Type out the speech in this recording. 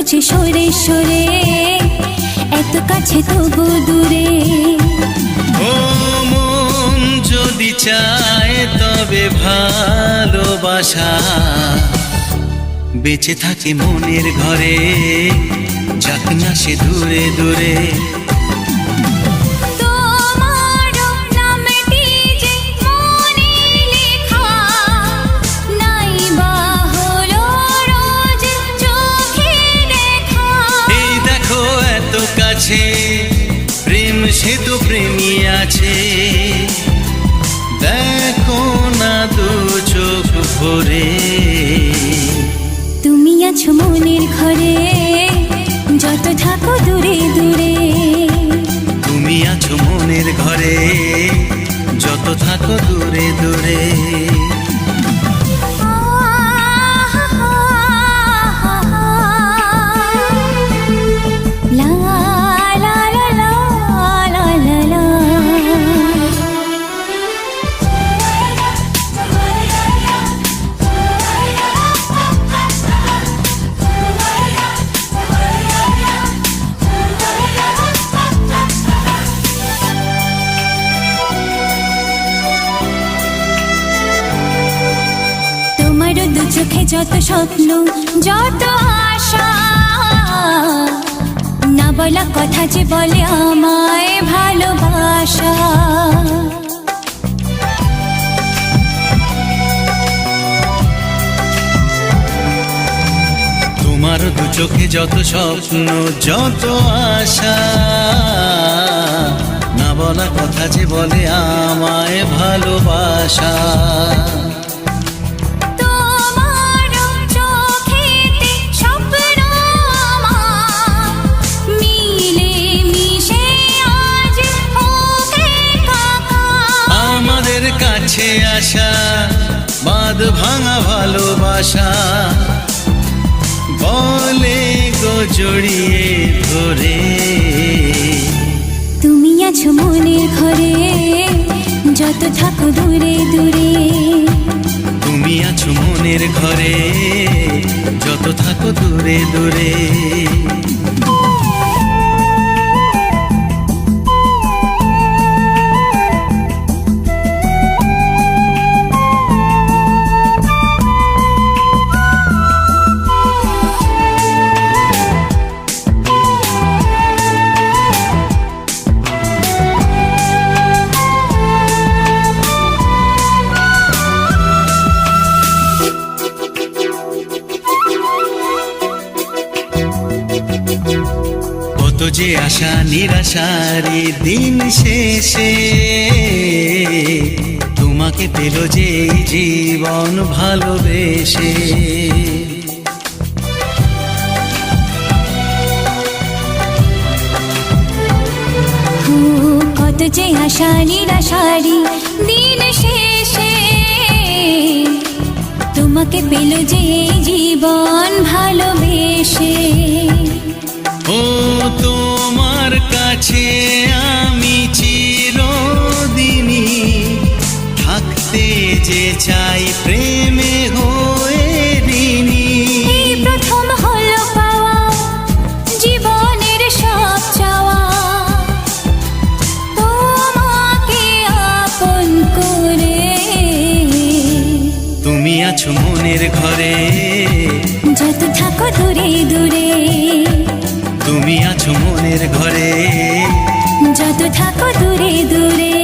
যে সরে সরে, এত কাছে তবু দূরে। ও মন যদি চায় তবে ভালোবাসা বেঁচে থাকে মনের ঘরে, যাক না সে দূরে দূরে। প্রেম সে তো প্রেমী আছে, দেখো না দু চোখ ভরে। তুমি আছো মনের ঘরে, যত থাকো দূরে দূরে। তুমি আছো মনের ঘরে, যত থাকো দূরে দূরে। দু চোখে যত স্বপ্ন, যত আশা, না বলা কথা যে বলে আমায় ভালোবাসা। তোমার দু চোখে যত স্বপ্ন, যত আশা, না বলা কথা যে বলে আমায় ভালোবাসা। কাছে আসা বাঁধ ভাঙা ভালোবাসা, বলে গো জড়িয়ে ধরে। তুমি আছো মনের ঘরে, যত থাকো দূরে দূরে। তুমি আছো মনের ঘরে, যত থাকো দূরে দূরে। কত যে আশা নিরাশারি দিন শেষে, তোমাকে পেল যে জীবন ভালোবেসে। কত যে আশা নিরাশারি দিন শেষে, তোমাকে পেল যে জীবন ভালোবেসে। ও তোমার কাছে আমি চিরদিনই থাকতে যে চাই প্রেমে হয়ে ঋণী। প্রথম হলো পাওয়া জীবনের সব চাওয়া, তোমাকে আপন করে। তুমি আছো মনের ঘরে, যত থাকো দূরে দূরে। তুমি আছো মনের ঘরে, যত থাকো দূরে দূরে।